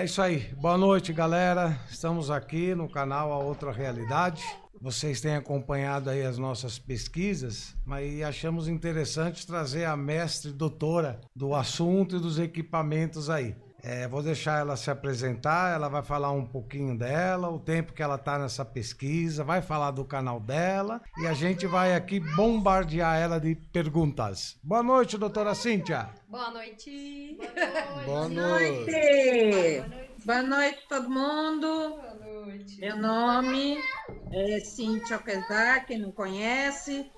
É isso aí. Boa noite, galera. Estamos aqui no canal A Outra Realidade. Vocês têm acompanhado aí as nossas pesquisas, mas achamos interessante trazer a mestre doutora do assunto e dos equipamentos aí. Vou deixar ela se apresentar, ela vai falar um pouquinho dela, o tempo que ela está nessa pesquisa, vai falar do canal dela e a gente vai aqui bombardear ela de perguntas. Boa noite, doutora Cíntia. Boa noite. Boa noite. Boa noite, todo mundo. Boa noite. Meu nome é Cíntia Alquezar, quem não conhece.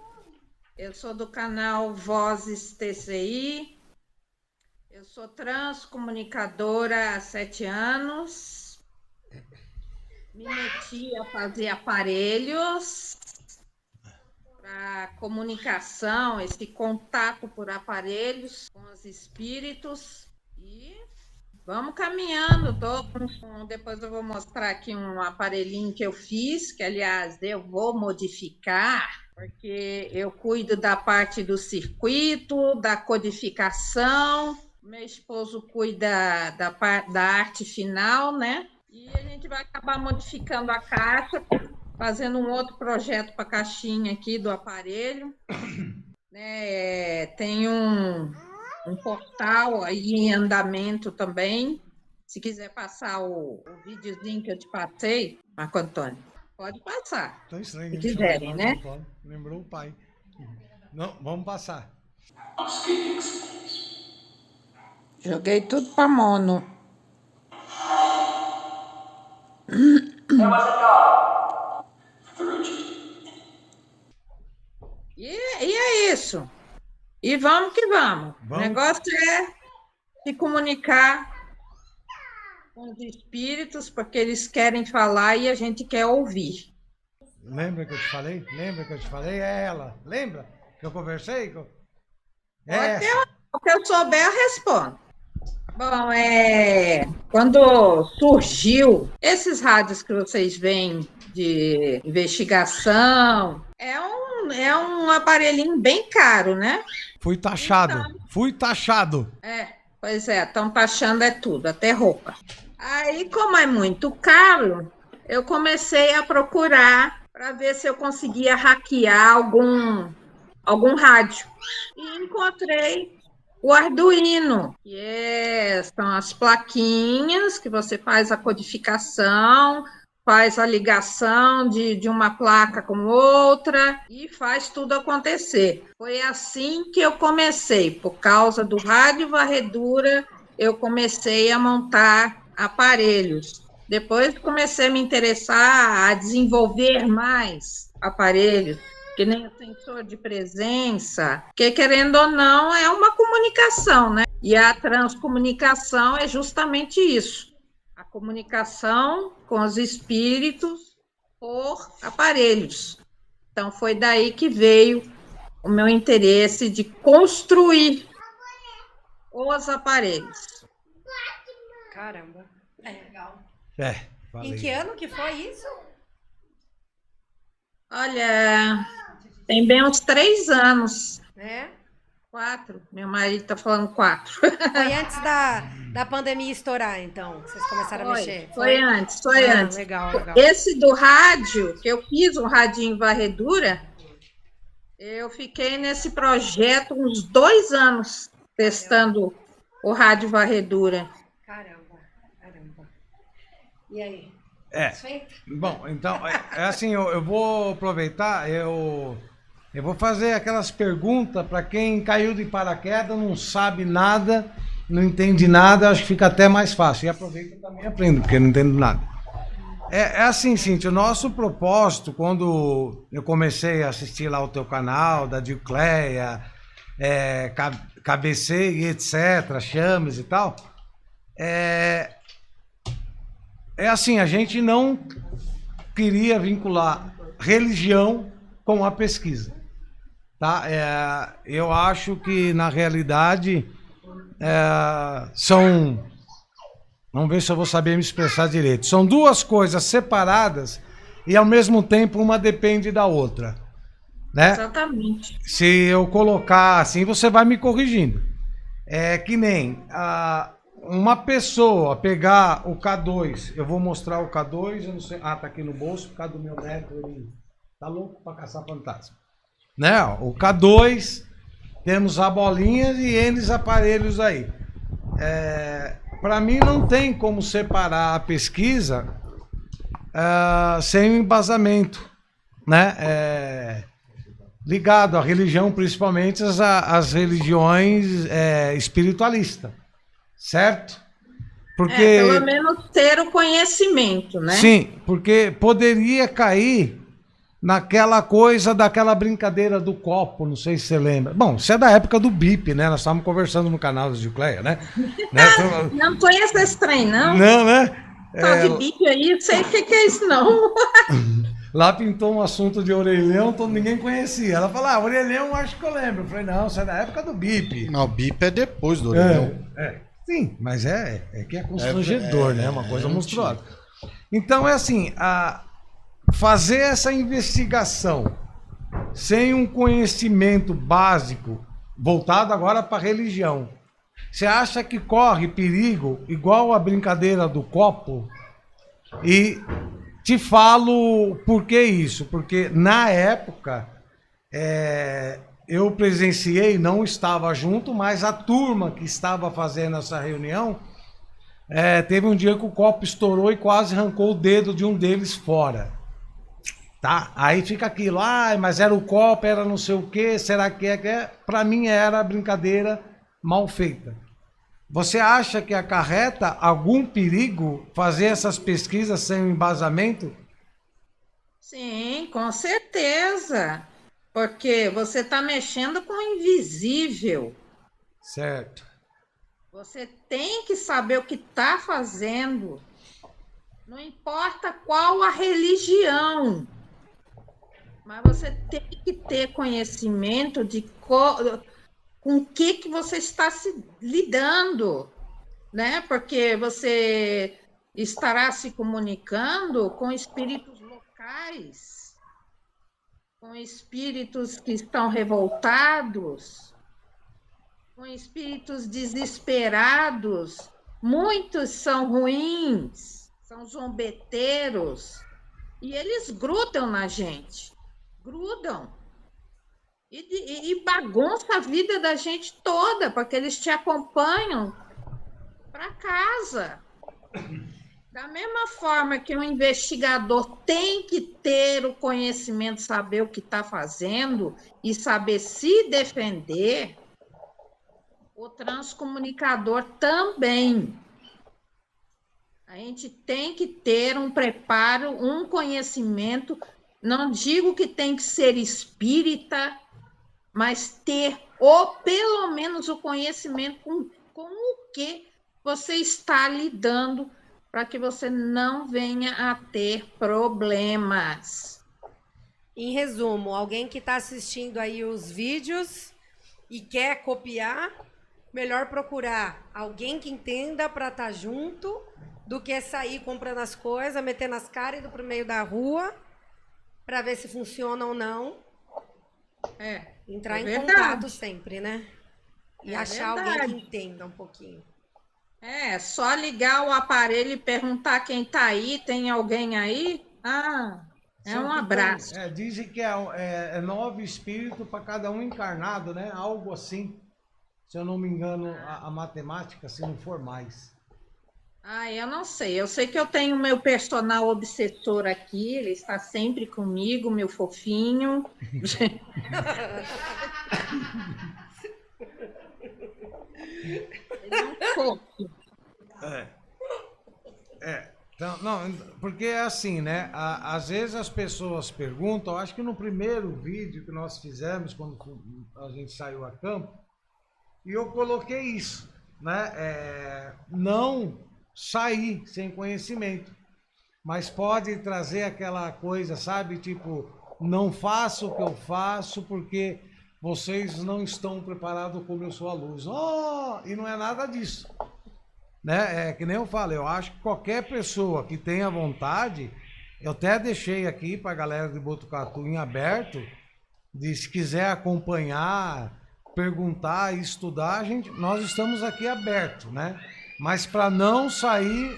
Eu sou do canal Vozes TCI. Eu sou transcomunicadora há 7 anos. Me meti a fazer aparelhos para comunicação, esse contato por aparelhos com os espíritos. E vamos caminhando. Depois eu vou mostrar aqui um aparelhinho que eu fiz, que, aliás, eu vou modificar, porque eu cuido da parte do circuito, da codificação. Meu esposo cuida da arte final, né? E a gente vai acabar modificando a caixa, fazendo um outro projeto para a caixinha aqui do aparelho. Tem um portal aí em andamento também. Se quiser passar o videozinho que eu te passei, Marco Antônio, pode passar. Tá estranho, se quiserem, né? Lembrou o pai. Não, vamos passar. Joguei tudo para mono. E é isso. E vamos que vamos. O negócio é se comunicar com os espíritos, porque eles querem falar e a gente quer ouvir. Lembra que eu te falei? É ela. Lembra que eu conversei? O que eu souber, eu respondo. Bom, quando surgiu esses rádios que vocês veem de investigação, é um aparelhinho bem caro, né? Fui taxado. Pois é, estão taxando tudo, até roupa. Aí, como é muito caro, eu comecei a procurar para ver se eu conseguia hackear algum rádio. E encontrei o Arduino, que são as plaquinhas que você faz a codificação, faz a ligação de uma placa com outra e faz tudo acontecer. Foi assim que eu comecei, por causa do rádio varredura, eu comecei a montar aparelhos. Depois comecei a me interessar a desenvolver mais aparelhos, que nem o sensor de presença, que, querendo ou não, é uma comunicação, né? E a transcomunicação é justamente isso. A comunicação com os espíritos por aparelhos. Então, foi daí que veio o meu interesse de construir os aparelhos. Caramba, é legal. Falei. Em que ano que foi isso? Olha, tem bem uns 3 anos. 4. Meu marido está falando 4. Foi antes da pandemia estourar, então, que vocês começaram a mexer? Foi antes. Legal. Esse do rádio, que eu fiz um radinho varredura, eu fiquei nesse projeto uns 2 anos testando o rádio varredura. Caramba. E aí? Bom, então, assim, eu vou aproveitar, eu vou fazer aquelas perguntas para quem caiu de paraquedas, não sabe nada, não entende nada, acho que fica até mais fácil. E aproveita e também aprendo, porque eu não entendo nada. É assim, Cíntia, o nosso propósito, quando eu comecei a assistir lá o teu canal, da Dilcleia, KBC e etc., Chames e tal, assim, a gente não queria vincular religião com a pesquisa, tá? Eu acho que, na realidade, vamos ver se eu vou saber me expressar direito. São 2 coisas separadas e, ao mesmo tempo, uma depende da outra, né? Exatamente. Se eu colocar assim, você vai me corrigindo. É que nem uma pessoa pegar o K2, eu vou mostrar o K2, eu não sei, tá aqui no bolso, por causa do meu neto, ele tá louco pra caçar fantasma. Né? O K2, temos a bolinha e N aparelhos aí. Para mim não tem como separar a pesquisa sem um embasamento, né? Ligado à religião, principalmente as religiões espiritualistas, certo? Porque pelo menos ter o conhecimento, né? Sim, porque poderia cair naquela coisa daquela brincadeira do copo, não sei se você lembra. Bom, isso é da época do BIP, né? Nós estávamos conversando no canal da Gilcleia, né? Não conheço esse trem, não. Não, né? Tá de BIP aí, não sei o que é isso, não. Lá pintou um assunto de orelhão, ninguém conhecia. Ela falou, orelhão, acho que eu lembro. Eu falei, não, isso é da época do BIP. Não, o BIP é depois do orelhão. Sim, mas que é constrangedor, né? Uma coisa monstruosa. Então, é assim, fazer essa investigação sem um conhecimento básico, voltado agora para a religião, você acha que corre perigo, igual a brincadeira do copo? E te falo por que isso. Porque na época, eu presenciei, não estava junto, mas a turma que estava fazendo essa reunião, teve um dia que o copo estourou e quase arrancou o dedo de um deles fora. Tá? Aí fica aquilo, mas era o copo, era não sei o quê, será que é? Para mim era brincadeira mal feita. Você acha que acarreta algum perigo fazer essas pesquisas sem um embasamento? Sim, com certeza. Porque você está mexendo com o invisível. Certo. Você tem que saber o que está fazendo. Não importa qual a religião. Mas você tem que ter conhecimento de com o que você está se lidando, né? Porque você estará se comunicando com espíritos locais, com espíritos que estão revoltados, com espíritos desesperados. Muitos são ruins, são zombeteiros, e eles grudam na gente. Grudam e bagunça a vida da gente toda, porque eles te acompanham para casa. Da mesma forma que um investigador tem que ter o conhecimento, saber o que está fazendo e saber se defender, o transcomunicador também. A gente tem que ter um preparo, um conhecimento. Não digo que tem que ser espírita, mas ter pelo menos o conhecimento com o que você está lidando, para que você não venha a ter problemas. Em resumo, alguém que está assistindo aí os vídeos e quer copiar, melhor procurar alguém que entenda para estar junto, do que sair comprando as coisas, metendo as caras e indo para o meio da rua, para ver se funciona ou não. Entrar em contato sempre, né? E achar alguém que entenda um pouquinho. Só ligar o aparelho e perguntar quem está aí, tem alguém aí? Um abraço. Dizem que é 9 espíritos para cada um encarnado, né? Algo assim. Se eu não me engano, a matemática, se não for mais. Eu não sei. Eu sei que eu tenho meu personal obsessor aqui, ele está sempre comigo, meu fofinho. Ele é um fofo. Então, não, porque é assim, né? Às vezes as pessoas perguntam, acho que no primeiro vídeo que nós fizemos, quando a gente saiu a campo, e eu coloquei isso, né? Não sair sem conhecimento, mas pode trazer aquela coisa, sabe? Tipo, não faço o que eu faço porque vocês não estão preparados como eu sou a luz. E não é nada disso. Né? Que nem eu falo, eu acho que qualquer pessoa que tenha vontade, eu até deixei aqui para a galera de Botucatu em aberto, se quiser acompanhar, perguntar, estudar, nós estamos aqui abertos, né? mas para não sair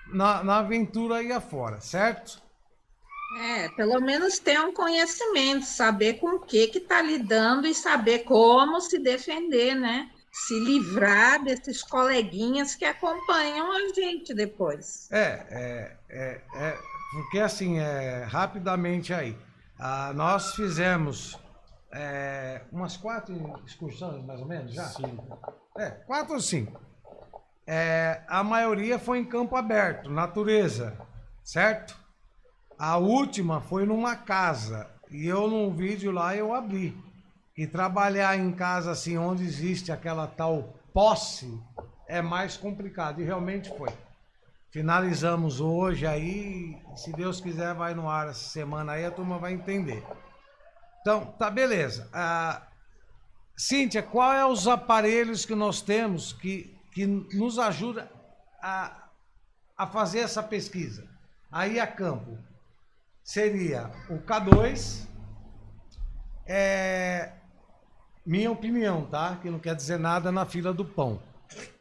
na aventura aí afora, certo? Pelo menos ter um conhecimento, saber com o que está lidando e saber como se defender, né? Se livrar desses coleguinhas que acompanham a gente depois. Porque assim, rapidamente aí, nós fizemos umas 4 excursões, mais ou menos, já? 5. 4 ou 5. A maioria foi em campo aberto, natureza, certo? A última foi numa casa, e eu num vídeo lá eu abri. E trabalhar em casa assim, onde existe aquela tal posse, é mais complicado, e realmente foi. Finalizamos hoje aí, se Deus quiser vai no ar essa semana aí, a turma vai entender. Então, tá beleza. Cíntia, qual é os aparelhos que nós temos que nos ajuda a fazer essa pesquisa? Aí a campo. Seria o K2, minha opinião, tá? Que não quer dizer nada na fila do pão.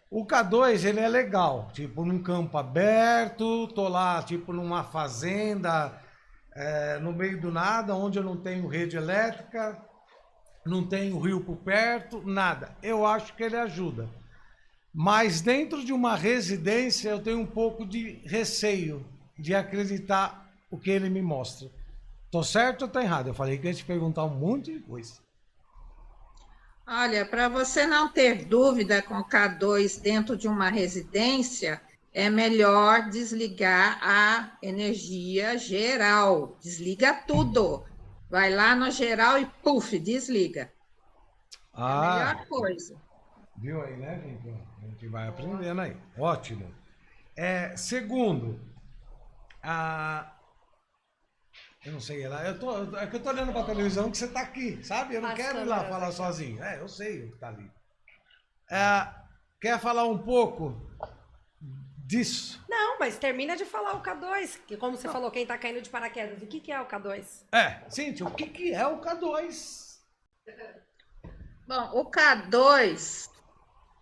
O K2, ele é legal, tipo num campo aberto, tô lá tipo numa fazenda, no meio do nada, onde eu não tenho rede elétrica, não tenho rio por perto, nada. Eu acho que ele ajuda. Mas dentro de uma residência eu tenho um pouco de receio de acreditar o que ele me mostra. Tô certo ou tô errado? Eu falei que ia te perguntar um monte de coisa. Olha, para você não ter dúvida com o K2 dentro de uma residência, é melhor desligar a energia geral. Desliga tudo. Vai lá no geral e puf, desliga. É a melhor coisa. Viu aí, né, gente? A gente vai aprendendo aí. Ótimo. Segundo, eu não sei, é que eu tô olhando pra televisão que você tá aqui, sabe? Eu não quero ir lá falar sozinho. Eu sei o que tá ali. Quer falar um pouco disso? Não, mas termina de falar o K2, que como você falou, quem tá caindo de paraquedas, o que é o K2? Cíntia, o que é o K2? Bom, o K2,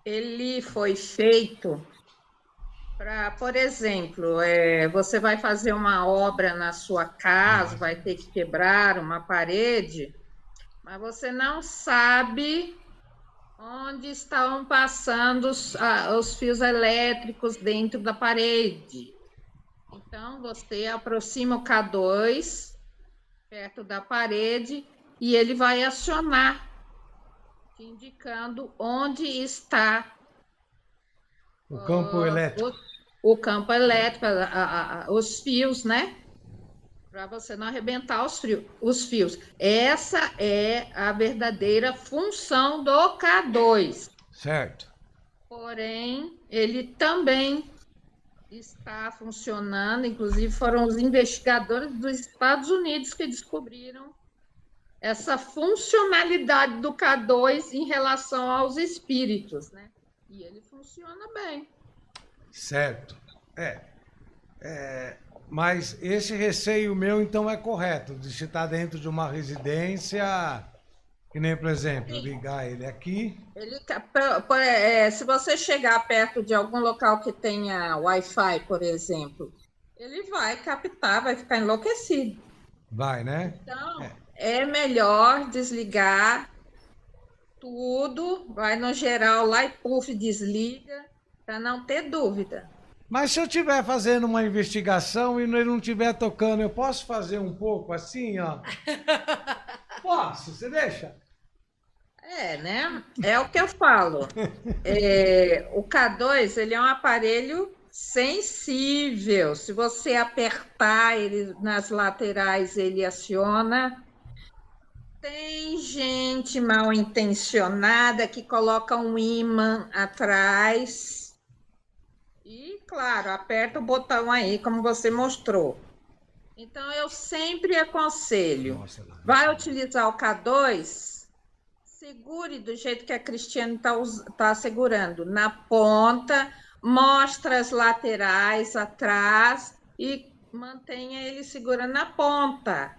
ele foi feito para, por exemplo, você vai fazer uma obra na sua casa, vai ter que quebrar uma parede, mas você não sabe onde estão passando os fios elétricos dentro da parede. Então, você aproxima o K2 perto da parede e ele vai acionar, te indicando onde está o campo elétrico. O campo elétrico, os fios, né? Para você não arrebentar os fios. Essa é a verdadeira função do K2. Certo. Porém, ele também está funcionando, inclusive foram os investigadores dos Estados Unidos que descobriram essa funcionalidade do K2 em relação aos espíritos, né? E ele funciona bem. Certo. Mas esse receio meu, então, é correto, de se estar dentro de uma residência, que nem, por exemplo, ligar ele aqui. Se você chegar perto de algum local que tenha Wi-Fi, por exemplo, ele vai captar, vai ficar enlouquecido. Vai, né? Então, é melhor desligar tudo, vai no geral lá e puf, desliga, para não ter dúvida. Mas se eu estiver fazendo uma investigação e ele não estiver tocando, eu posso fazer um pouco assim, ó? Posso, você deixa? Né? É o que eu falo. O K2, ele é um aparelho sensível. Se você apertar ele nas laterais, ele aciona. Tem gente mal intencionada que coloca um ímã atrás e, claro, aperta o botão aí, como você mostrou. Então, eu sempre aconselho, vai utilizar o K2, segure do jeito que a Cristiane tá segurando, na ponta, mostra as laterais atrás e mantenha ele segurando na ponta,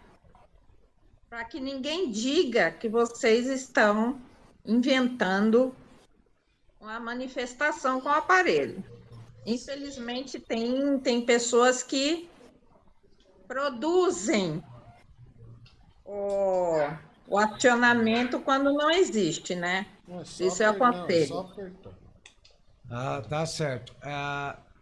para que ninguém diga que vocês estão inventando uma manifestação com o aparelho. Infelizmente, tem pessoas que produzem o acionamento quando não existe, né? Não, é só Isso eu não, é aconselho. só apertar. Ah, tá certo.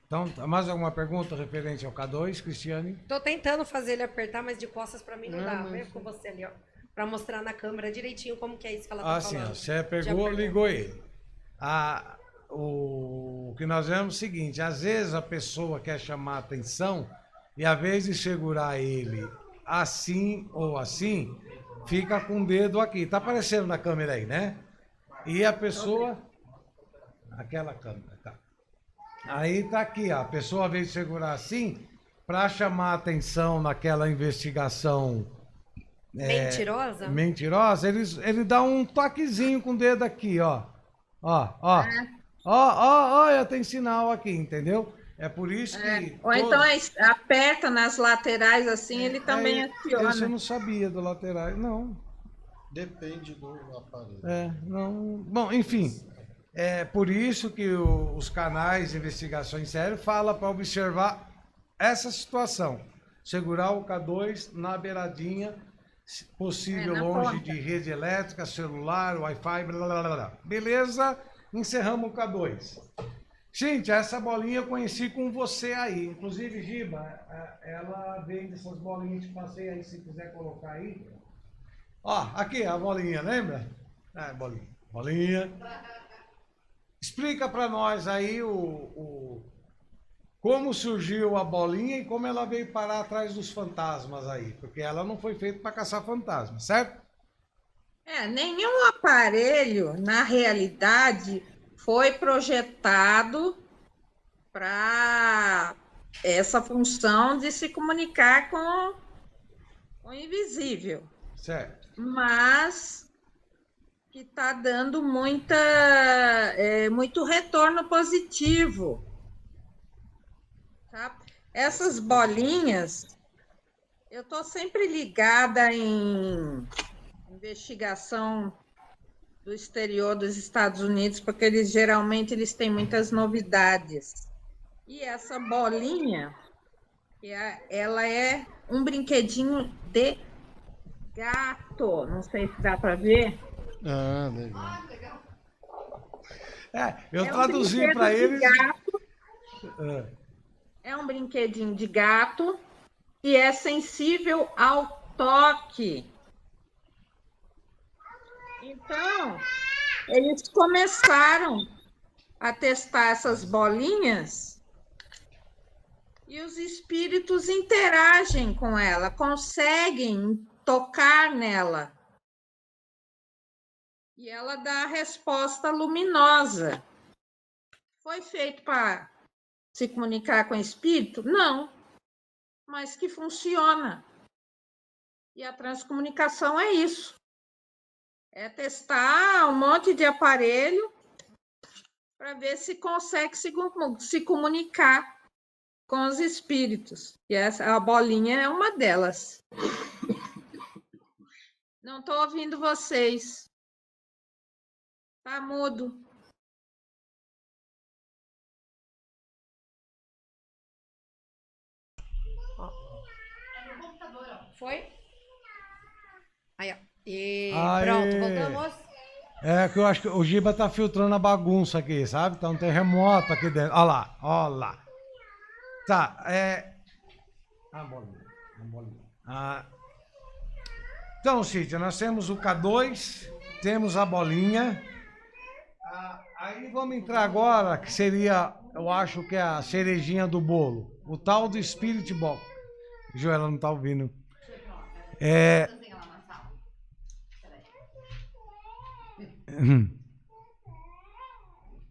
Então, mais alguma pergunta referente ao K2, Cristiane? Tô tentando fazer ele apertar, mas de costas pra mim não dá. mas- Vem com você ali, ó. Pra mostrar na câmera direitinho como que é isso que ela Ah, tá sim, ó, falando. você Já pegou, apertou. ligou ele. O que nós vemos é o seguinte, às vezes a pessoa quer chamar a atenção e às vezes segurar ele assim ou assim, fica com o dedo aqui. Tá aparecendo na câmera aí, né? E a pessoa... Aquela câmera, tá. Aí tá aqui, ó, a pessoa veio segurar assim para chamar a atenção naquela investigação Mentirosa? ele dá um toquezinho com o dedo aqui, ó. Ó. Olha, tem sinal aqui, entendeu? É por isso que. Ou então aperta nas laterais assim, ele também Esse eu aciona. não sabia do lateral, não. Depende do aparelho. Não. Bom, enfim. É por isso que os canais de investigação em sério falam para observar essa situação. Segurar o K2 na beiradinha, se possível na longe ponta. de rede elétrica, celular, Wi-Fi, blá, blá, blá, blá. Beleza? Encerramos o K2. Gente, essa bolinha eu conheci com você aí. Inclusive, Giba, ela vende essas bolinhas que passei aí, se quiser colocar aí. Ó, aqui a bolinha, lembra? Bolinha. Bolinha. Explica para nós aí como surgiu a bolinha e como ela veio parar atrás dos fantasmas aí. Porque ela não foi feita para caçar fantasmas, certo? Nenhum aparelho, na realidade, foi projetado para essa função de se comunicar com o invisível. Certo. Mas que está dando muito retorno positivo. Tá? Essas bolinhas, eu estou sempre ligada em investigação do exterior dos Estados Unidos, porque eles geralmente têm muitas novidades. E essa bolinha, ela é um brinquedinho de gato. Não sei se dá para ver. Ah, legal. Eu um traduzi brinquedo para de eles. gato. É um brinquedinho de gato e é sensível ao toque. Então, eles começaram a testar essas bolinhas e os espíritos interagem com ela, conseguem tocar nela. E ela dá a resposta luminosa. Foi feito para se comunicar com o espírito? Não, mas que funciona. E a transcomunicação é isso. É testar um monte de aparelho para ver se consegue se comunicar com os espíritos. E a bolinha é uma delas. Não estou ouvindo vocês. Tá mudo. Foi? Aí, ó. E Aê. pronto, voltamos. Que eu acho que o Giba tá filtrando a bagunça aqui, sabe? Tá um terremoto aqui dentro. Olha lá. Tá, A bolinha. Então, Cíntia, nós temos o K2, temos a bolinha. Aí vamos entrar agora, que seria, eu acho que é a cerejinha do bolo. O tal do Spirit Box. Joela não tá ouvindo.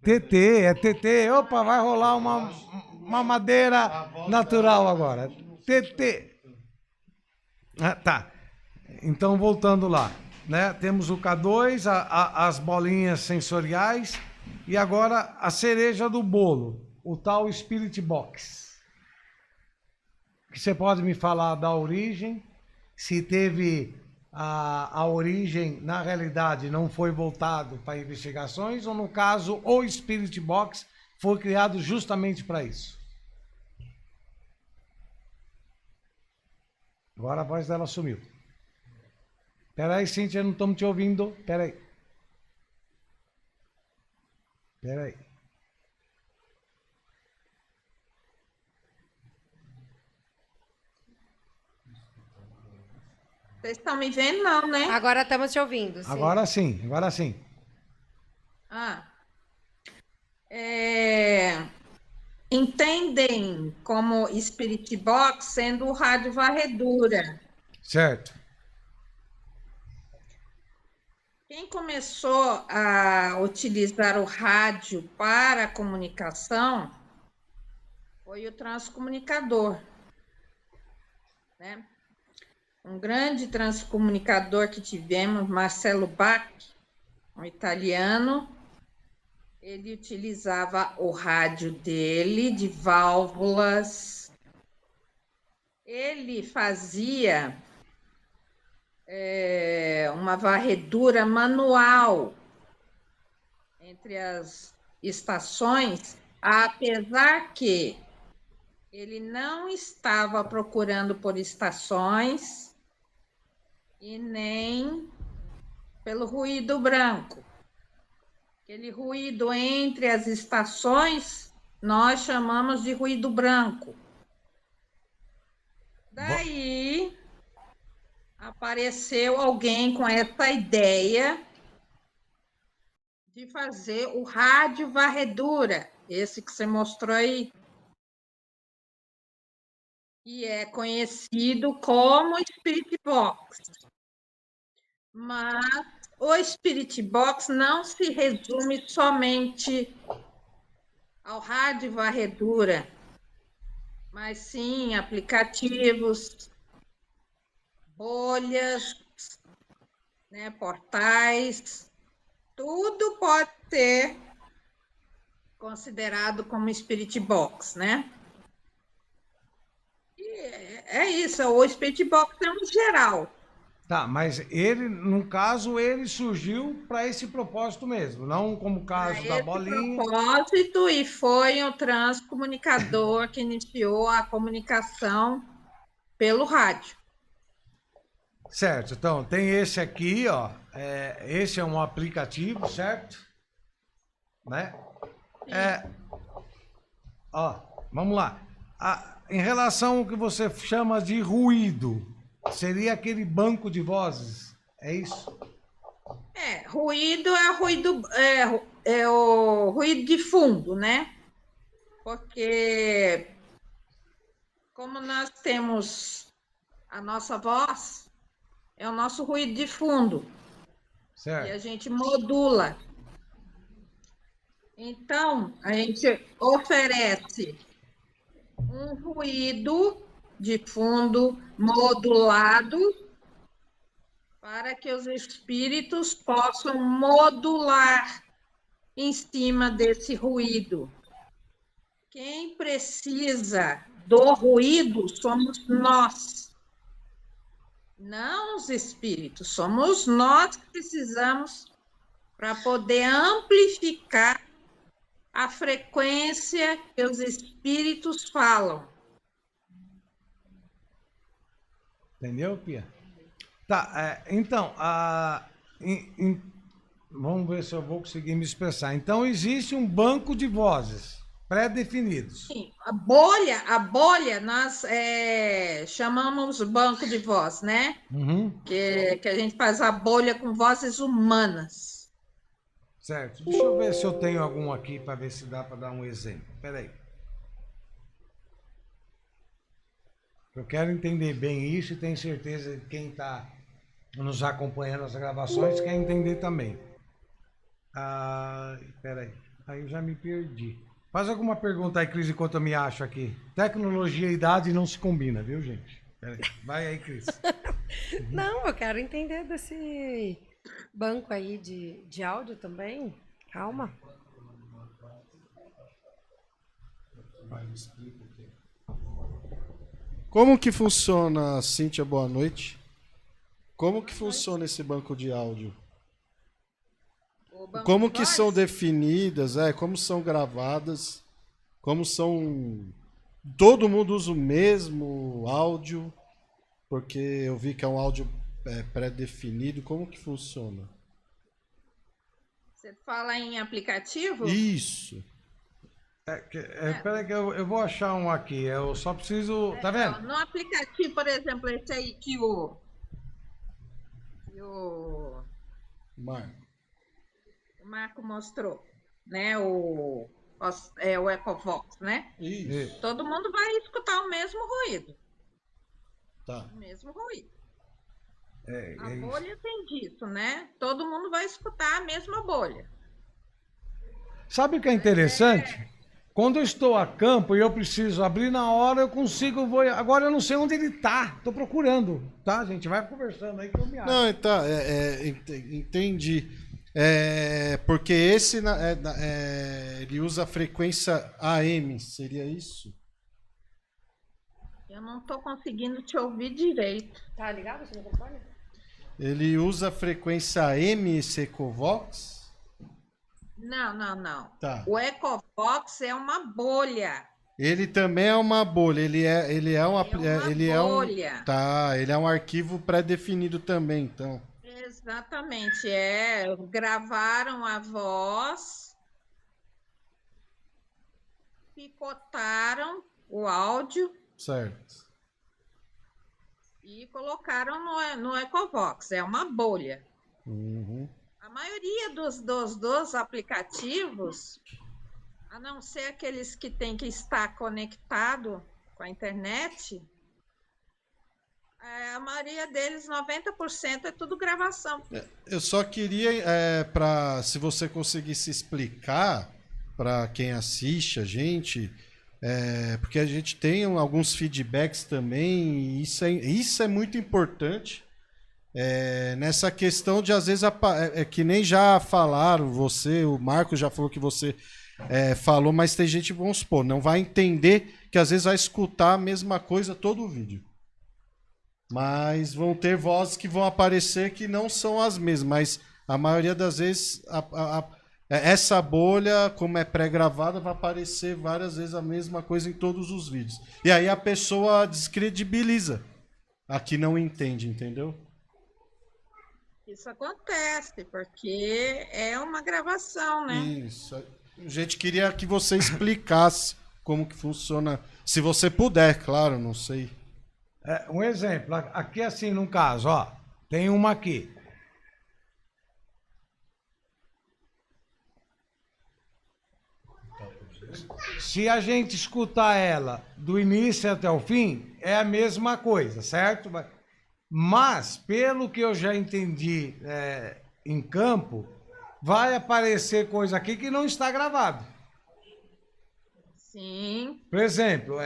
TT. Opa, vai rolar uma madeira natural agora. TT. Tá. Então, voltando lá, né? Temos o K2, as bolinhas sensoriais e agora a cereja do bolo, o tal Spirit Box. Você pode me falar da origem? Se teve a origem, na realidade, não foi voltado para investigações, ou no caso, o Spirit Box foi criado justamente para isso. Agora a voz dela sumiu. Peraí, Cíntia, não estamos te ouvindo. Peraí. Vocês estão me vendo, não, né? Agora estamos te ouvindo. Sim. Agora sim, agora sim. Entendem como Spirit Box sendo o rádio varredura. Certo. Quem começou a utilizar o rádio para a comunicação foi o transcomunicador, né? Um grande transcomunicador que tivemos, Marcelo Bach, um italiano, ele utilizava o rádio dele de válvulas. Ele fazia uma varredura manual entre as estações, apesar que ele não estava procurando por estações e nem pelo ruído branco. Aquele ruído entre as estações, nós chamamos de ruído branco. Daí apareceu alguém com essa ideia de fazer o rádio varredura, esse que você mostrou aí, que é conhecido como Spirit Box. Mas o Spirit Box não se resume somente ao rádio varredura, mas sim aplicativos, bolhas, né, portais, tudo pode ser considerado como Spirit Box, né? E é isso, o Spirit Box é um geral. Tá, mas ele, no caso, ele surgiu para esse propósito mesmo, não como o caso da bolinha. Propósito, e foi o transcomunicador que iniciou a comunicação pelo rádio. Certo, então tem esse aqui, ó. Esse é um aplicativo, certo? Né? Ó, vamos lá. Em relação ao que você chama de ruído, seria aquele banco de vozes, é isso? Ruído é o ruído de fundo, né? Porque como nós temos a nossa voz, é o nosso ruído de fundo. Certo. E a gente modula. Então, a gente oferece um ruído de fundo modulado para que os espíritos possam modular em cima desse ruído. Quem precisa do ruído somos nós, não os espíritos. Somos nós que precisamos para poder amplificar a frequência que os espíritos falam. Entendeu, Pia? Tá, então, vamos ver se eu vou conseguir me expressar. Então, existe um banco de vozes pré-definidos. Sim, a bolha nós chamamos banco de voz, né? Uhum. Que a gente faz a bolha com vozes humanas. Certo. Deixa eu ver se eu tenho algum aqui para ver se dá para dar um exemplo. Espera aí. Eu quero entender bem isso e tenho certeza que quem está nos acompanhando as gravações quer entender também. Espera aí. Aí eu já me perdi. Faz alguma pergunta aí, Cris, enquanto eu me acho aqui. Tecnologia e idade não se combina, viu, gente? Pera aí. Vai aí, Cris. Não, eu quero entender desse banco aí de áudio também. Calma. Como que funciona, Cíntia, boa noite? Como que funciona esse banco de áudio? Como que são definidas, como são gravadas, como são... Todo mundo usa o mesmo áudio, porque eu vi que é um áudio pré-definido. Como que funciona? Você fala em aplicativo? Isso. Peraí que eu vou achar um aqui. Eu só preciso... Tá vendo? No aplicativo, por exemplo, esse aí que o Marco mostrou, né? O Ecovox, né? Isso. Todo mundo vai escutar o mesmo ruído. Tá. O mesmo ruído. A isso. bolha tem disso, né? Todo mundo vai escutar a mesma bolha. Sabe o que é interessante? Quando eu estou a campo e eu preciso abrir na hora, eu consigo... Agora eu não sei onde ele tá. Tô procurando, tá, gente? Vai conversando aí que eu me acho. Não, tá. Entendi. Porque esse ele usa a frequência AM, seria isso? Eu não estou conseguindo te ouvir direito. Tá ligado esse microfone? Ele usa a frequência AM, esse Ecovox? Não. Tá. O Ecovox é uma bolha. Ele também é uma bolha. Ele é uma bolha. Tá. Ele é um arquivo pré-definido também, então. Exatamente. Gravaram a voz, picotaram o áudio. Certo. E colocaram no Ecovox. É uma bolha. Uhum. A maioria dos aplicativos, a não ser aqueles que tem que estar conectado com a internet, a maioria deles, 90%, é tudo gravação. Eu só queria, se você conseguisse explicar para quem assiste a gente, porque a gente tem alguns feedbacks também, e isso é muito importante. Nessa questão de, às vezes, que nem já falaram, o Marco já falou que você falou, mas tem gente, vamos supor, não vai entender, que às vezes vai escutar a mesma coisa todo o vídeo. Mas vão ter vozes que vão aparecer que não são as mesmas, mas a maioria das vezes essa bolha, como é pré-gravada, vai aparecer várias vezes a mesma coisa em todos os vídeos. E aí a pessoa descredibiliza a que não entende, entendeu? Isso acontece, porque é uma gravação, né? Isso. A gente queria que você explicasse como que funciona, se você puder, claro, não sei. Um exemplo, aqui assim, num caso, ó, tem uma aqui. Se a gente escutar ela do início até o fim, é a mesma coisa, certo? Mas, pelo que eu já entendi em campo, vai aparecer coisa aqui que não está gravado. Sim. Por exemplo,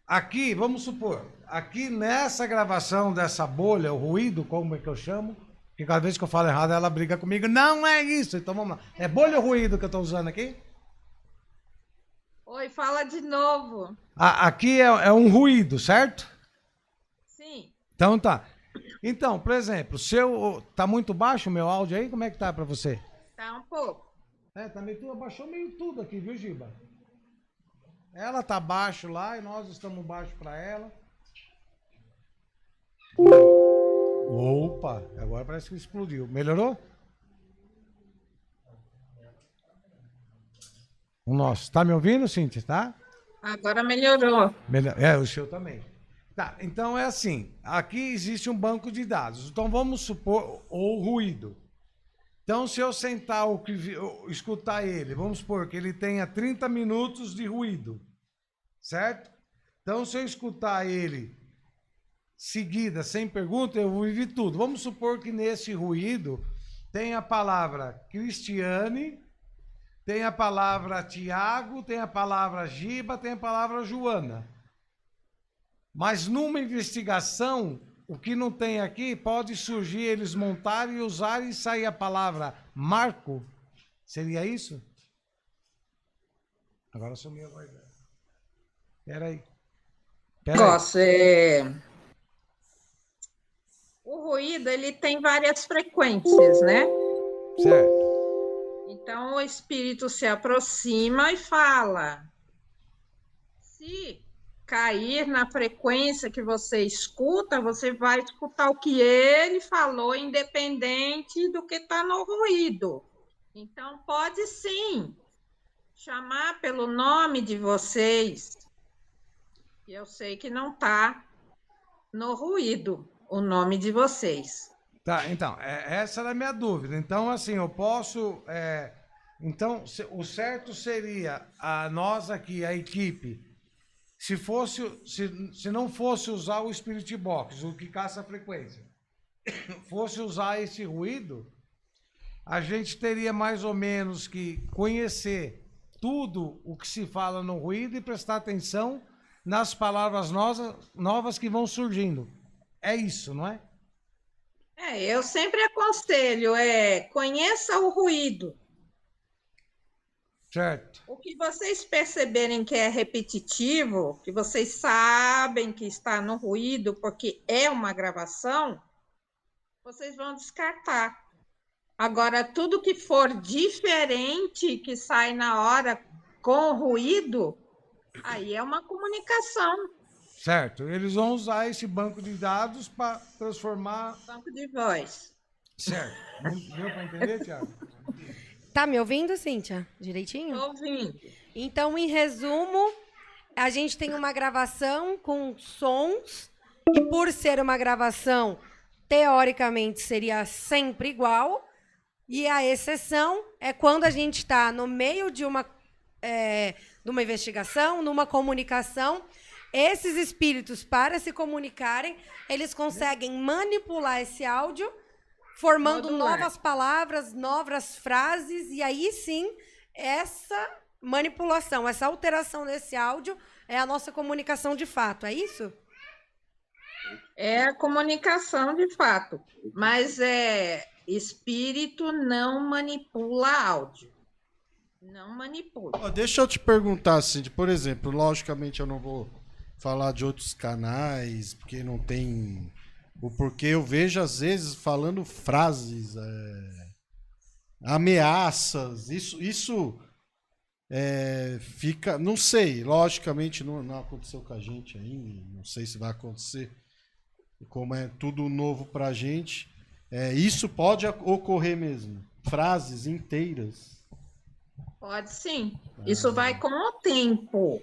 aqui, vamos supor, aqui nessa gravação dessa bolha, o ruído, como é que eu chamo? Porque cada vez que eu falo errado, ela briga comigo. Não é isso, então vamos lá. É bolha ou ruído que eu estou usando aqui? Oi, fala de novo. Aqui é um ruído, certo? Sim. Então tá. Então, por exemplo, tá muito baixo o meu áudio aí? Como é que tá pra você? Tá um pouco. Tá meio tudo, abaixou meio tudo aqui, viu, Giba? Ela tá baixo lá e nós estamos baixo pra ela. Opa, agora parece que explodiu. Melhorou? Nossa, tá me ouvindo, Cíntia, tá? Agora melhorou. O seu também. Tá, então é assim, aqui existe um banco de dados. Então vamos supor, ou ruído. Então se eu sentar escutar ele, vamos supor que ele tenha 30 minutos de ruído, certo? Então se eu escutar ele seguida, sem pergunta, eu vou ouvir tudo. Vamos supor que nesse ruído tem a palavra Cristiane, tem a palavra Tiago, tem a palavra Giba, tem a palavra Joana. Mas numa investigação, o que não tem aqui, pode surgir eles montarem e usarem e sair a palavra Marco. Seria isso? Agora sumiu a voz dela. Peraí. O ruído, ele tem várias frequências, né? Certo. Então o espírito se aproxima e fala. Se cair na frequência que você escuta, você vai escutar o que ele falou, independente do que está no ruído. Então, pode sim chamar pelo nome de vocês. Eu sei que não está no ruído o nome de vocês. Tá, então, essa era a minha dúvida. Então, assim, eu posso. Então, o certo seria nós aqui, a equipe, se não fosse usar o Spirit Box, o que caça a frequência, fosse usar esse ruído, a gente teria mais ou menos que conhecer tudo o que se fala no ruído e prestar atenção nas palavras novas que vão surgindo. É isso, não é? Eu sempre aconselho, conheça o ruído. Certo. O que vocês perceberem que é repetitivo, que vocês sabem que está no ruído, porque é uma gravação, vocês vão descartar. Agora, tudo que for diferente, que sai na hora com ruído, aí é uma comunicação. Certo. Eles vão usar esse banco de dados para transformar. Banco de voz. Certo. Deu para entender, Thiago? Tá me ouvindo, Cíntia? Direitinho? Estou ouvindo. Então, em resumo, a gente tem uma gravação com sons, e por ser uma gravação, teoricamente seria sempre igual, e a exceção é quando a gente está no meio de uma investigação, numa comunicação. Esses espíritos, para se comunicarem, eles conseguem manipular esse áudio, formando novas palavras, novas frases, e aí sim, essa manipulação, essa alteração desse áudio é a nossa comunicação de fato, é isso? É a comunicação de fato, mas espírito não manipula áudio. Não manipula. Deixa eu te perguntar, assim, por exemplo, logicamente eu não vou falar de outros canais, porque não tem o porquê. Eu vejo, às vezes, falando frases, ameaças, isso fica... Não sei, logicamente não aconteceu com a gente ainda, não sei se vai acontecer, como é tudo novo pra gente. Isso pode ocorrer mesmo, frases inteiras. Pode sim. Isso vai com o tempo.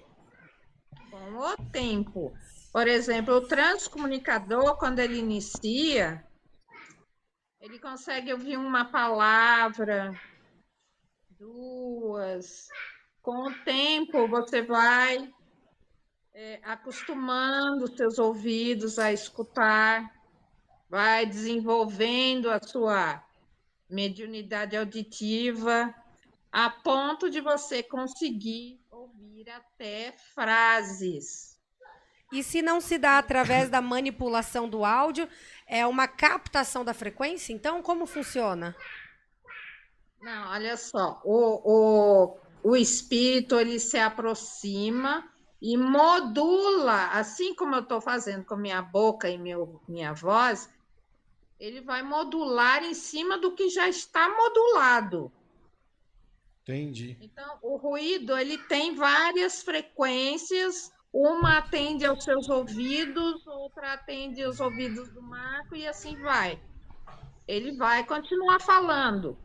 Com o tempo. Por exemplo, o transcomunicador, quando ele inicia, ele consegue ouvir uma palavra, duas. Com o tempo, você vai acostumando os seus ouvidos a escutar, vai desenvolvendo a sua mediunidade auditiva, a ponto de você conseguir ouvir até frases. E se não se dá através da manipulação do áudio, é uma captação da frequência? Então, como funciona? Não, olha só, o espírito ele se aproxima e modula, assim como eu estou fazendo com minha boca e minha voz, ele vai modular em cima do que já está modulado. Entendi. Então, o ruído ele tem várias frequências, uma atende aos seus ouvidos, outra atende aos ouvidos do Marco e assim vai. Ele vai continuar falando.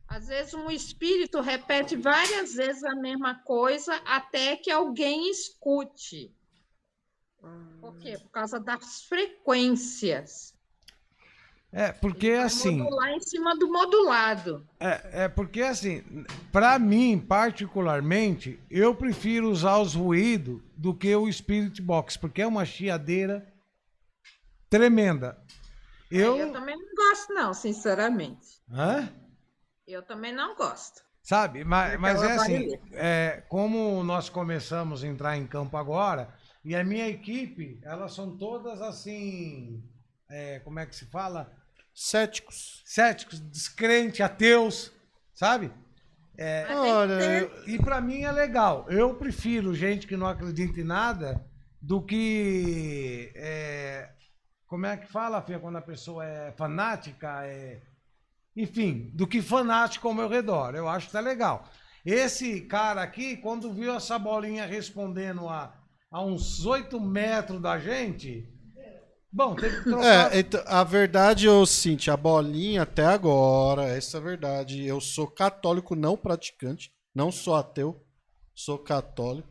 Às vezes um espírito repete várias vezes a mesma coisa até que alguém escute. Por quê? Por causa das frequências. Porque assim... Modular em cima do modulado. Porque assim, para mim, particularmente, eu prefiro usar os ruídos do que o Spirit Box, porque é uma chiadeira tremenda. Eu também não gosto, não, sinceramente. Hã? Eu também não gosto. Sabe, mas é assim, como nós começamos a entrar em campo agora, e a minha equipe, elas são todas assim, como é que se fala? Céticos. Céticos, descrentes, ateus, sabe? Olha, E pra mim é legal. Eu prefiro gente que não acredita em nada do que... como é que fala, Fia, quando a pessoa é fanática? enfim, do que fanático ao meu redor. Eu acho que tá legal. Esse cara aqui, quando viu essa bolinha respondendo a uns 8 metros da gente, bom, teve que trocar. Então, a verdade, eu Cintia, a bolinha até agora, essa é a verdade. Eu sou católico não praticante, não sou ateu, sou católico.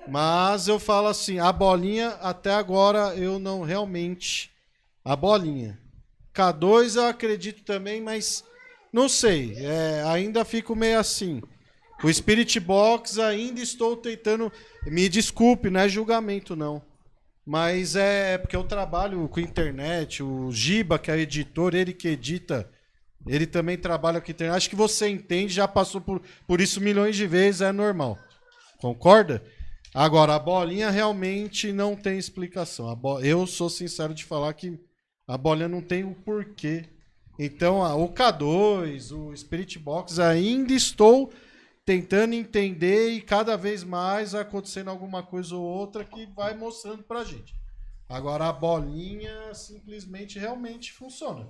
Mas eu falo assim, a bolinha até agora eu não realmente... A bolinha. K2 eu acredito também, mas não sei, ainda fico meio assim. O Spirit Box ainda estou tentando... Me desculpe, não é julgamento não. Mas é porque eu trabalho com internet, o Giba, que é editor, ele que edita, ele também trabalha com internet. Acho que você entende, já passou por isso milhões de vezes, é normal. Concorda? Agora, a bolinha realmente não tem explicação. Eu sou sincero de falar que a bolinha não tem o porquê. Então, o K2, o Spirit Box, ainda estou tentando entender e cada vez mais acontecendo alguma coisa ou outra que vai mostrando pra gente. Agora, a bolinha simplesmente realmente funciona.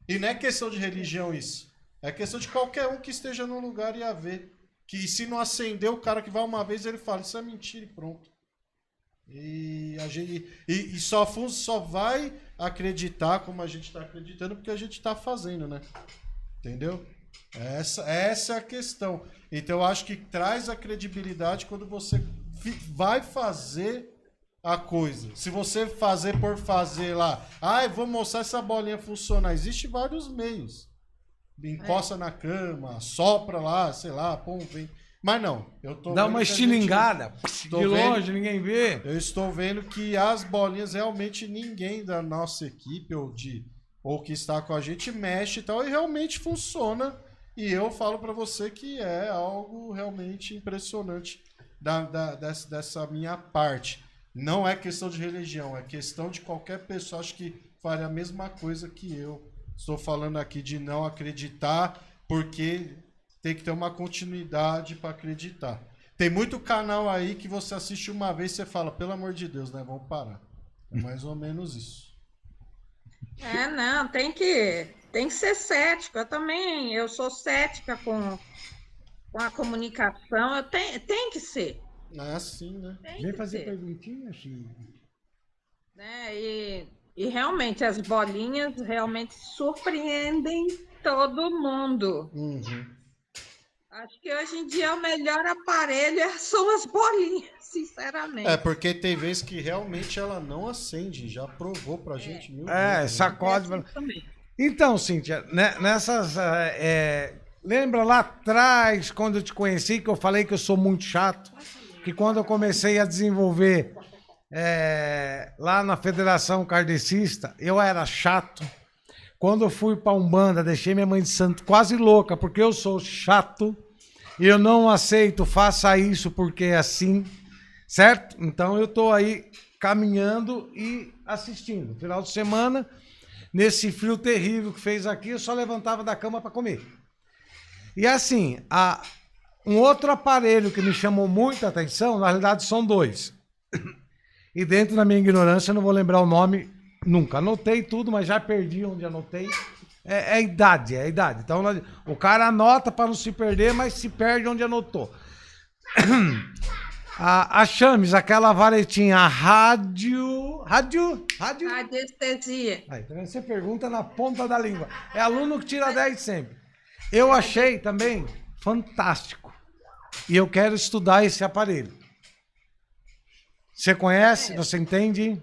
E não é questão de religião isso. É questão de qualquer um que esteja num lugar e a ver. Que se não acender, o cara que vai uma vez, ele fala, isso é mentira e pronto. E a gente só vai acreditar como a gente está acreditando porque a gente está fazendo, né? Entendeu? Essa é a questão. Então eu acho que traz a credibilidade quando você vai fazer a coisa. Se você fazer por fazer lá, vou mostrar essa bolinha funcionar. Existem vários meios. Encosta na cama, sopra lá, sei lá, vem. Mas não, eu tô Dá uma estilingada, de longe, ninguém vê. Eu estou vendo que as bolinhas realmente ninguém da nossa equipe ou que está com a gente mexe e tal, e realmente funciona. E eu falo para você que é algo realmente impressionante dessa minha parte. Não é questão de religião, é questão de qualquer pessoa, acho que faria a mesma coisa que eu. Estou falando aqui de não acreditar, porque tem que ter uma continuidade para acreditar. Tem muito canal aí que você assiste uma vez e você fala, pelo amor de Deus, né? Vamos parar. É mais ou menos isso. Não, tem que ser cético. Eu sou cética com a comunicação. Tem que ser. É assim, né? Vem fazer perguntinha, filho. Né? E realmente as bolinhas realmente surpreendem todo mundo. Uhum. Acho que hoje em dia o melhor aparelho são as bolinhas, sinceramente. Porque tem vezes que realmente ela não acende. Já provou pra gente. Meu Deus, né? Sacode. Então, Cíntia, nessas... lembra lá atrás, quando eu te conheci, que eu falei que eu sou muito chato? Que quando eu comecei a desenvolver... lá na Federação Kardecista, eu era chato. Quando eu fui para Umbanda, deixei minha mãe de santo quase louca, porque eu sou chato e eu não aceito, faça isso porque é assim, certo? Então eu tô aí caminhando e assistindo. Final de semana, nesse frio terrível que fez aqui, eu só levantava da cama para comer. E assim, um outro aparelho que me chamou muita atenção, na realidade são dois. E dentro da minha ignorância, eu não vou lembrar o nome nunca. Anotei tudo, mas já perdi onde anotei. É a idade. Então, o cara anota para não se perder, mas se perde onde anotou. A Chames, aquela varetinha, a Radiestesia. Aí, tá vendo? Você pergunta na ponta da língua. É aluno que tira 10 sempre. Eu achei também fantástico. E eu quero estudar esse aparelho. Você conhece? Você entende?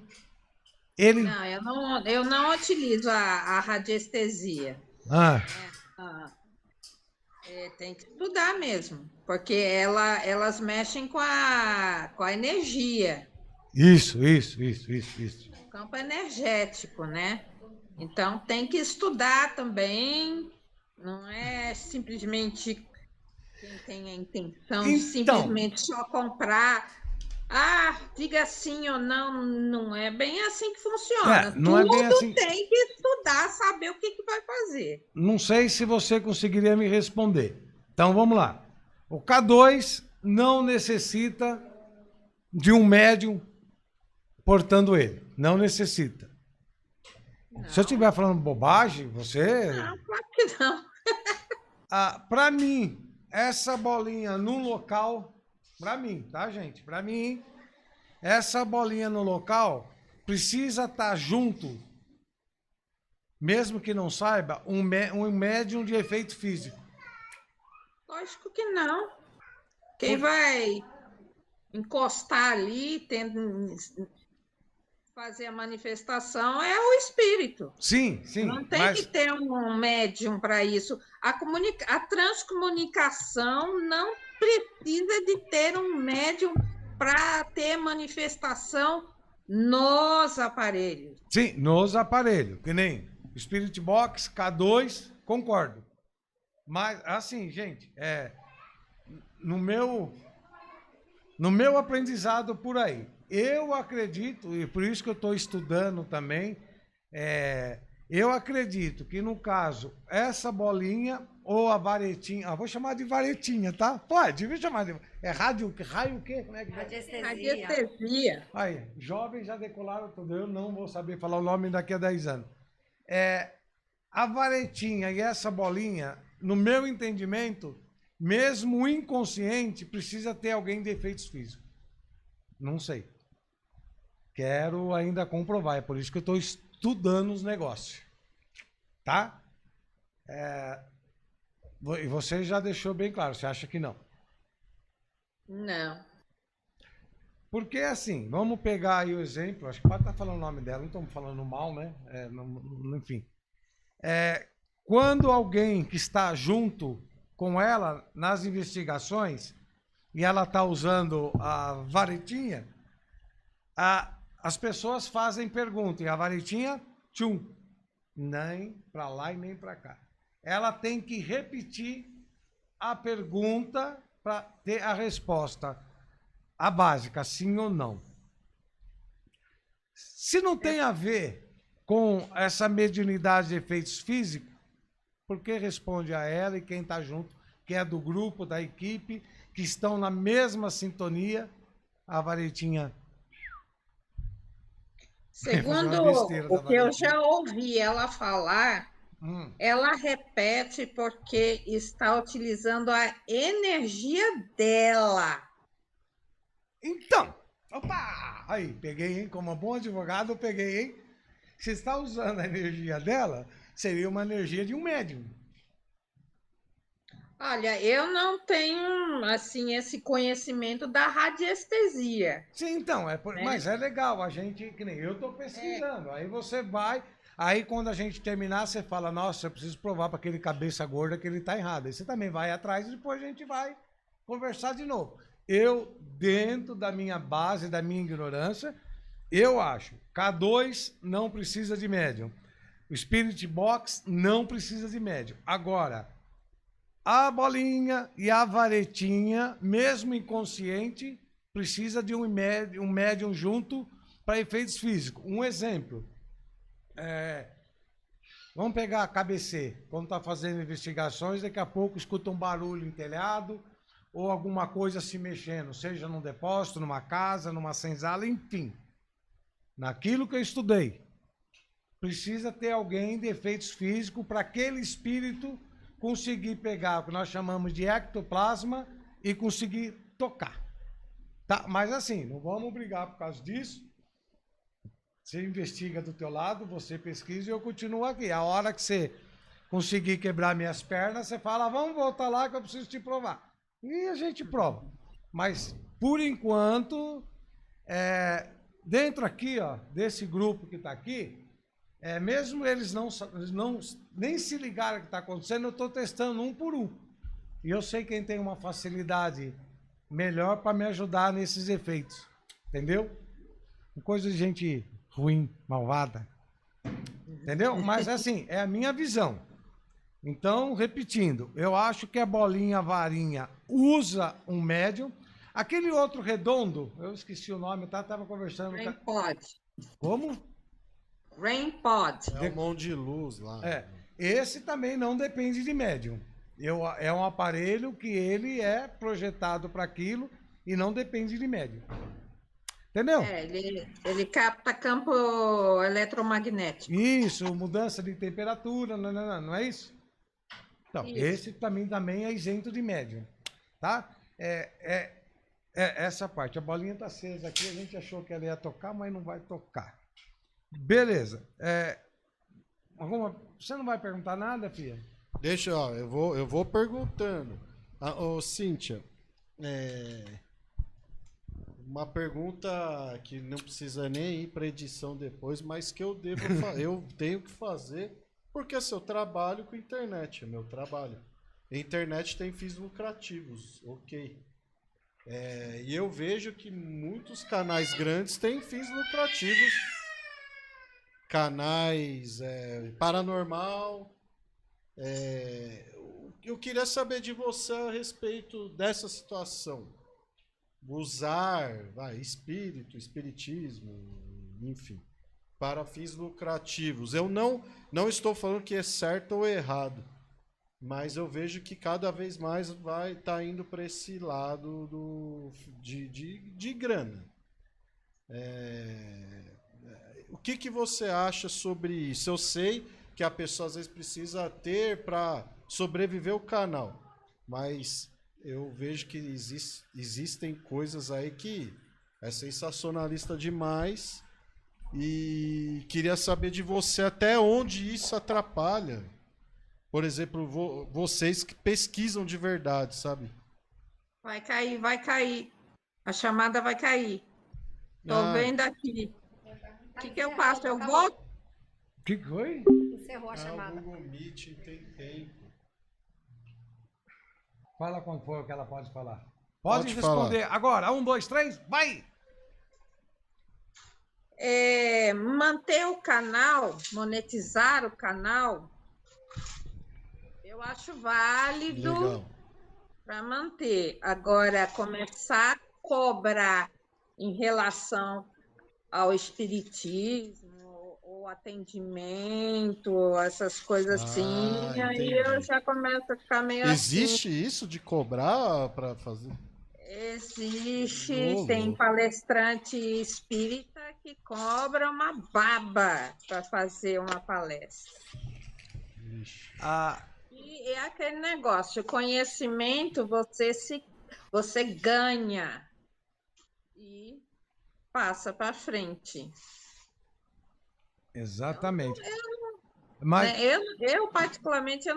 Não, eu não utilizo a radiestesia. Tem que estudar mesmo, porque elas mexem com a energia. Isso. O campo energético, né? Então tem que estudar também. Não é simplesmente quem tem a intenção de simplesmente só comprar. Diga sim ou não, não é bem assim que funciona. Não Tudo é bem assim. tem que estudar, saber o que vai fazer. Não sei se você conseguiria me responder. Então vamos lá. O K2 não necessita de um médium portando ele. Não necessita. Não. Se eu estiver falando bobagem, você... Não, claro que não. Pra mim, essa bolinha no local, pra mim, tá, gente? Pra mim, essa bolinha no local precisa estar junto, mesmo que não saiba, um médium de efeito físico. Lógico que não. Quem vai encostar ali, fazer a manifestação é o espírito. Sim, sim. Não tem que ter um médium para isso. A transcomunicação não precisa de ter um médium para ter manifestação nos aparelhos. Sim, nos aparelhos, que nem Spirit Box, K2, concordo. Mas, assim, gente, no meu aprendizado por aí, eu acredito, e por isso que eu estou estudando também, eu acredito que, no caso, essa bolinha ou a varetinha, vou chamar de varetinha, tá? Pode, vou chamar de... raio o quê? Como é que Radiestesia. Radiestesia. Aí, jovens já decolaram tudo, eu não vou saber falar o nome daqui a 10 anos. A varetinha e essa bolinha, no meu entendimento, mesmo o inconsciente, precisa ter alguém de efeitos físicos. Não sei. Quero ainda comprovar, é por isso que eu estou estudando os negócios. Tá? E você já deixou bem claro, você acha que não? Não. Porque assim, vamos pegar aí o exemplo, acho que pode estar falando o nome dela, não estamos falando mal, né? Enfim. Quando alguém que está junto com ela nas investigações e ela está usando a varetinha, as pessoas fazem pergunta e a varetinha, tchum, nem para lá e nem para cá. Ela tem que repetir a pergunta para ter a resposta, a básica, sim ou não. Se não tem a ver com essa mediunidade de efeitos físicos, por que responde a ela e quem está junto, que é do grupo, da equipe, que estão na mesma sintonia, a varetinha... Segundo o que eu já ouvi ela falar, ela repete porque está utilizando a energia dela. Então, opa! Aí, peguei, hein? Como um bom advogado, eu peguei, hein? Se está usando a energia dela, seria uma energia de um médium. Olha, eu não tenho, assim, esse conhecimento da radiestesia. Sim, então, mas é legal, a gente, que nem eu estou pesquisando, aí você vai, aí quando a gente terminar, você fala, nossa, eu preciso provar para aquele cabeça gorda que ele está errado. Aí você também vai atrás e depois a gente vai conversar de novo. Eu, dentro da minha base, da minha ignorância, eu acho, K2 não precisa de médium. O Spirit Box não precisa de médium. Agora, a bolinha e a varetinha, mesmo inconsciente, precisa de um médium junto para efeitos físicos. Um exemplo, vamos pegar a KBC, quando está fazendo investigações, daqui a pouco escuta um barulho em telhado ou alguma coisa se mexendo, seja num depósito, numa casa, numa senzala, enfim. Naquilo que eu estudei, precisa ter alguém de efeitos físicos para aquele espírito conseguir pegar o que nós chamamos de ectoplasma e conseguir tocar. Tá? Mas assim, não vamos brigar por causa disso. Você investiga do teu lado, você pesquisa e eu continuo aqui. A hora que você conseguir quebrar minhas pernas, você fala, vamos voltar lá que eu preciso te provar. E a gente prova. Mas, por enquanto, dentro aqui, ó, desse grupo que está aqui, mesmo eles não nem se ligaram o que está acontecendo, eu estou testando um por um. E eu sei quem tem uma facilidade melhor para me ajudar nesses efeitos. Entendeu? Coisa de gente ruim, malvada. Entendeu? Mas assim, é a minha visão. Então, repetindo, eu acho que a bolinha, a varinha, usa um médium. Aquele outro redondo, eu esqueci o nome, estava conversando... Rain Pod. Como? Rain Pod. É um mão de luz lá. Esse também não depende de médium. É um aparelho que ele é projetado para aquilo e não depende de médium. Entendeu? Ele capta campo eletromagnético. Isso, mudança de temperatura, não é isso? Então, Isso. esse também é isento de médium, tá? Essa parte. A bolinha tá acesa aqui, a gente achou que ela ia tocar, mas não vai tocar. Beleza. Você não vai perguntar nada, filha? Deixa, ó, eu vou perguntando. Ô, Cíntia, uma pergunta que não precisa nem ir para edição depois, mas que eu tenho que fazer, porque é seu trabalho com internet, é meu trabalho. A internet tem fins lucrativos, ok. E eu vejo que muitos canais grandes têm fins lucrativos. Canais paranormal. Eu queria saber de você a respeito dessa situação. Usar espiritismo, enfim, para fins lucrativos. Eu não estou falando que é certo ou errado, mas eu vejo que cada vez mais vai estar indo para esse lado de grana. O que você acha sobre isso? Eu sei que a pessoa às vezes precisa ter para sobreviver o canal, mas eu vejo que existem coisas aí que é sensacionalista demais e queria saber de você até onde isso atrapalha. Por exemplo, vocês que pesquisam de verdade, sabe? Vai cair. A chamada vai cair. Tô vendo aqui. O que eu faço? Eu vou? O que foi? Encerrou a O chamada. Google Meet tem tempo. Fala quando for que ela pode falar. Pode falar. responder. Agora, 1, 2, 3, vai! Manter o canal, monetizar o canal, eu acho válido Legal. para manter. Agora, começar a cobrar em relação ao espiritismo ou atendimento, essas coisas assim, aí entendi. eu já começo a ficar meio Existe isso de cobrar para fazer? Existe, Ô, tem louco. palestrante espírita que cobra uma baba para fazer uma palestra. Ixi. E é aquele negócio, o conhecimento você ganha e passa para frente. Exatamente. Mas, Eu particularmente,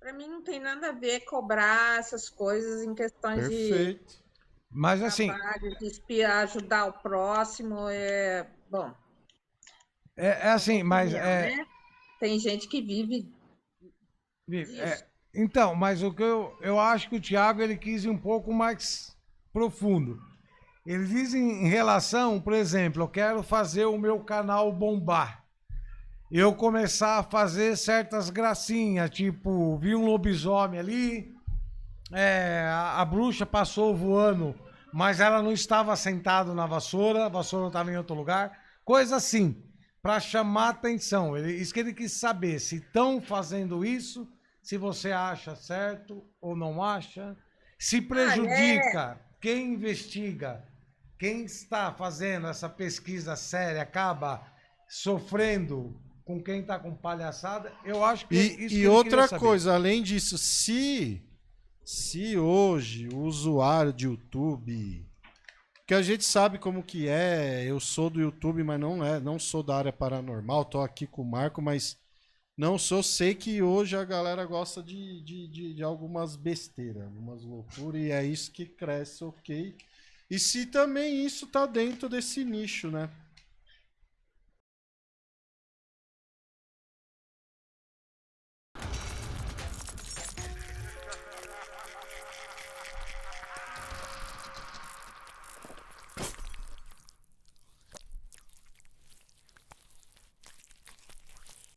para mim não tem nada a ver cobrar essas coisas em questões de Perfeito. mas assim, trabalho, de ajudar o próximo, bom. assim, mas Opinião, né? Tem gente que vive disso. então, mas o que eu acho que o Thiago ele quis ir um pouco mais profundo. Ele diz em relação, por exemplo, eu quero fazer o meu canal bombar. Eu começar a fazer certas gracinhas, tipo, vi um lobisomem ali, a bruxa passou voando, mas ela não estava sentada na vassoura, a vassoura estava em outro lugar, coisa assim, para chamar atenção. Isso que ele quis saber, se estão fazendo isso, se você acha certo ou não acha, se prejudica quem investiga, quem está fazendo essa pesquisa séria, acaba sofrendo com quem está com palhaçada. Eu acho que isso que E ele outra queria saber. coisa, além disso, se hoje o usuário de YouTube, que a gente sabe como que eu sou do YouTube, mas não sou da área paranormal, tô aqui com o Marco, mas não sou, sei que hoje a galera gosta de algumas besteiras, algumas loucuras, e é isso que cresce, ok. E se também isso tá dentro desse nicho, né?